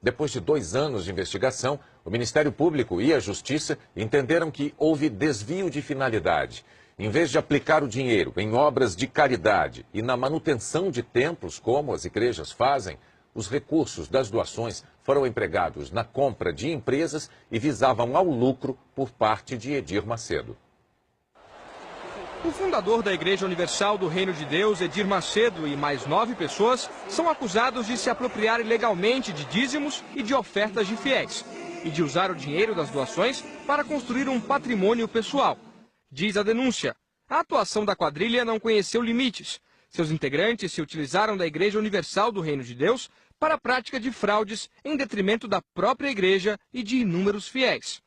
Depois de 2 anos de investigação, o Ministério Público e a Justiça entenderam que houve desvio de finalidade. Em vez de aplicar o dinheiro em obras de caridade e na manutenção de templos, como as igrejas fazem, os recursos das doações foram empregados na compra de empresas e visavam ao lucro por parte de Edir Macedo. O fundador da Igreja Universal do Reino de Deus, Edir Macedo, e mais 9 pessoas são acusados de se apropriar ilegalmente de dízimos e de ofertas de fiéis e de usar o dinheiro das doações para construir um patrimônio pessoal. Diz a denúncia, a atuação da quadrilha não conheceu limites. Seus integrantes se utilizaram da Igreja Universal do Reino de Deus para a prática de fraudes em detrimento da própria igreja e de inúmeros fiéis.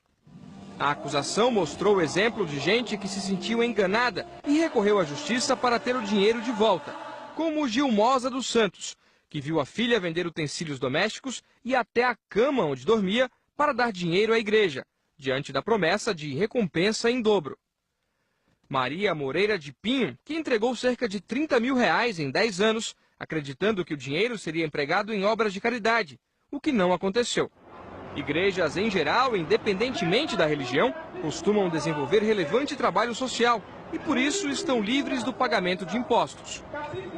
A acusação mostrou o exemplo de gente que se sentiu enganada e recorreu à justiça para ter o dinheiro de volta, como Gilmosa dos Santos, que viu a filha vender utensílios domésticos e até a cama onde dormia para dar dinheiro à igreja, diante da promessa de recompensa em dobro. Maria Moreira de Pinho, que entregou cerca de R$30 mil em 10 anos, acreditando que o dinheiro seria empregado em obras de caridade, o que não aconteceu. Igrejas, em geral, independentemente da religião, costumam desenvolver relevante trabalho social e, por isso, estão livres do pagamento de impostos.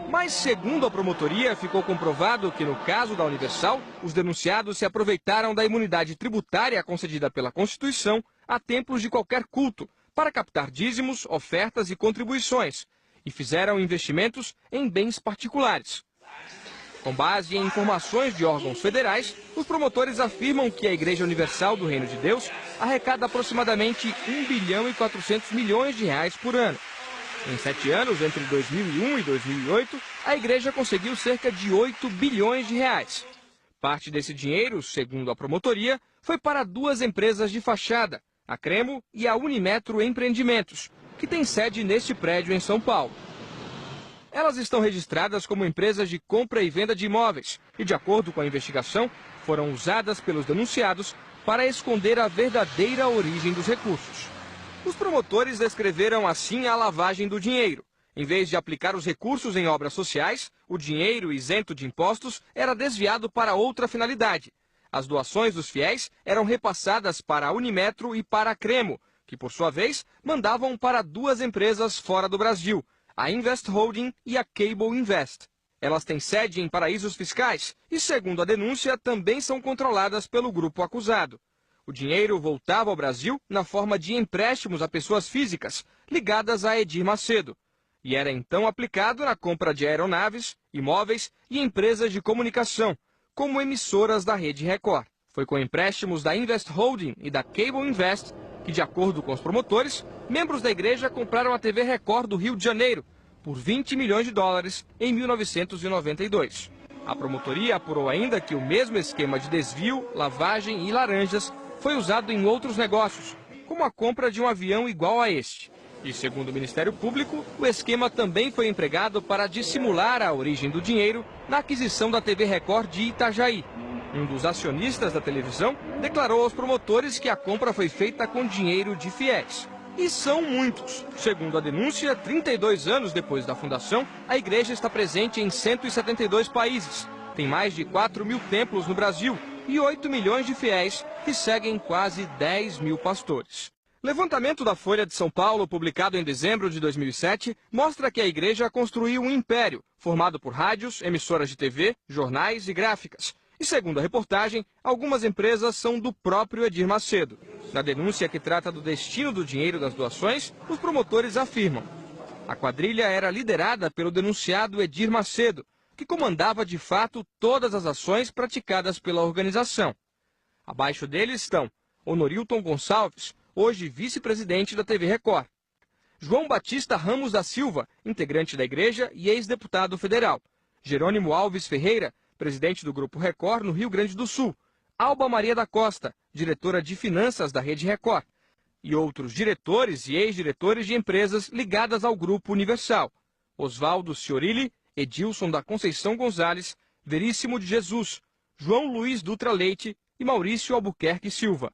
Mas, segundo a promotoria, ficou comprovado que, no caso da Universal, os denunciados se aproveitaram da imunidade tributária concedida pela Constituição a templos de qualquer culto, para captar dízimos, ofertas e contribuições, e fizeram investimentos em bens particulares. Com base em informações de órgãos federais, os promotores afirmam que a Igreja Universal do Reino de Deus arrecada aproximadamente R$1 bilhão e 400 milhões por ano. Em 7 anos, entre 2001 e 2008, a igreja conseguiu cerca de R$8 bilhões. Parte desse dinheiro, segundo a promotoria, foi para 2 empresas de fachada, a Cremo e a Unimetro Empreendimentos, que tem sede neste prédio em São Paulo. Elas estão registradas como empresas de compra e venda de imóveis e, de acordo com a investigação, foram usadas pelos denunciados para esconder a verdadeira origem dos recursos. Os promotores descreveram assim a lavagem do dinheiro. Em vez de aplicar os recursos em obras sociais, o dinheiro isento de impostos era desviado para outra finalidade. As doações dos fiéis eram repassadas para a Unimetro e para a Cremo, que, por sua vez, mandavam para 2 empresas fora do Brasil, a Invest Holding e a Cable Invest. Elas têm sede em paraísos fiscais e, segundo a denúncia, também são controladas pelo grupo acusado. O dinheiro voltava ao Brasil na forma de empréstimos a pessoas físicas ligadas a Edir Macedo e era então aplicado na compra de aeronaves, imóveis e empresas de comunicação, como emissoras da Rede Record. Foi com empréstimos da Invest Holding e da Cable Invest que, de acordo com os promotores, membros da igreja compraram a TV Record do Rio de Janeiro por $20 milhões em 1992. A promotoria apurou ainda que o mesmo esquema de desvio, lavagem e laranjas foi usado em outros negócios, como a compra de um avião igual a este. E, segundo o Ministério Público, o esquema também foi empregado para dissimular a origem do dinheiro na aquisição da TV Record de Itajaí. Um dos acionistas da televisão declarou aos promotores que a compra foi feita com dinheiro de fiéis. E são muitos. Segundo a denúncia, 32 anos depois da fundação, a igreja está presente em 172 países. Tem mais de 4 mil templos no Brasil e 8 milhões de fiéis que seguem quase 10 mil pastores. Levantamento da Folha de São Paulo, publicado em dezembro de 2007, mostra que a igreja construiu um império, formado por rádios, emissoras de TV, jornais e gráficas. E, segundo a reportagem, algumas empresas são do próprio Edir Macedo. Na denúncia que trata do destino do dinheiro das doações, os promotores afirmam: a quadrilha era liderada pelo denunciado Edir Macedo, que comandava de fato todas as ações praticadas pela organização. Abaixo dele estão Honorilton Gonçalves, hoje vice-presidente da TV Record; João Batista Ramos da Silva, integrante da igreja e ex-deputado federal; Jerônimo Alves Ferreira, presidente do Grupo Record no Rio Grande do Sul; Alba Maria da Costa, diretora de finanças da Rede Record; e outros diretores e ex-diretores de empresas ligadas ao Grupo Universal: Oswaldo Ciorilli, Edilson da Conceição Gonzalez, Veríssimo de Jesus, João Luiz Dutra Leite e Maurício Albuquerque Silva.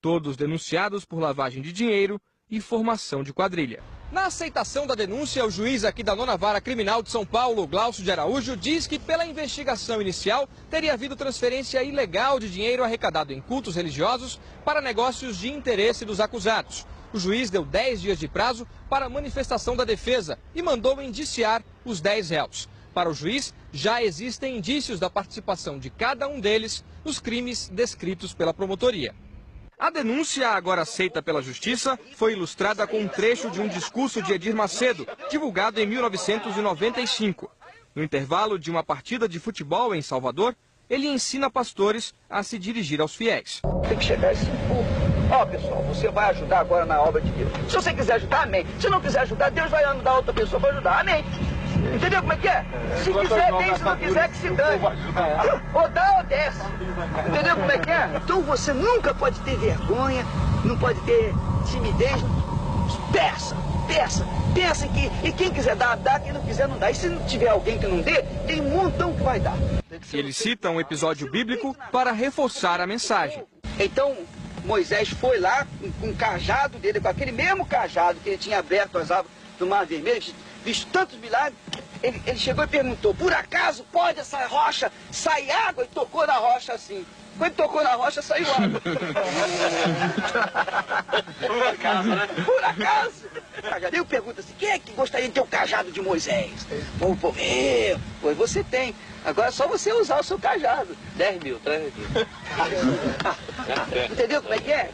Todos denunciados por lavagem de dinheiro e formação de quadrilha. Na aceitação da denúncia, o juiz aqui da 9ª Vara Criminal de São Paulo, Glaucio de Araújo, diz que pela investigação inicial teria havido transferência ilegal de dinheiro arrecadado em cultos religiosos para negócios de interesse dos acusados. O juiz deu 10 dias de prazo para a manifestação da defesa e mandou indiciar os 10 réus. Para o juiz, já existem indícios da participação de cada um deles nos crimes descritos pela promotoria. A denúncia, agora aceita pela Justiça, foi ilustrada com um trecho de um discurso de Edir Macedo, divulgado em 1995. No intervalo de uma partida de futebol em Salvador, ele ensina pastores a se dirigir aos fiéis. Tem que chegar esse povo. Ó, pessoal, você vai ajudar agora na obra de Deus. Se você quiser ajudar, amém. Se não quiser ajudar, Deus vai mandar outra pessoa para ajudar, amém. Entendeu como é que é? Se quiser, bem, se não quiser, que se dane. Ou dá ou desce. Entendeu como é que é? Então você nunca pode ter vergonha, não pode ter timidez. Peça, peça, peça que... E quem quiser dar, dá, quem não quiser, não dá. E se não tiver alguém que não dê, tem um montão que vai dar. Ele cita um episódio bíblico para reforçar a mensagem. Então, Moisés foi lá com o cajado dele, com aquele mesmo cajado que ele tinha aberto as águas do Mar Vermelho, visto tantos milagres, ele chegou e perguntou, por acaso pode essa rocha sair água? E tocou na rocha assim. Quando tocou na rocha, saiu água. Por acaso, né? Por acaso. Eu pergunto assim, quem é que gostaria de ter o cajado de Moisés? O povo, pois você tem. Agora é só você usar o seu cajado. 10 mil, traz aqui. Entendeu como é que é?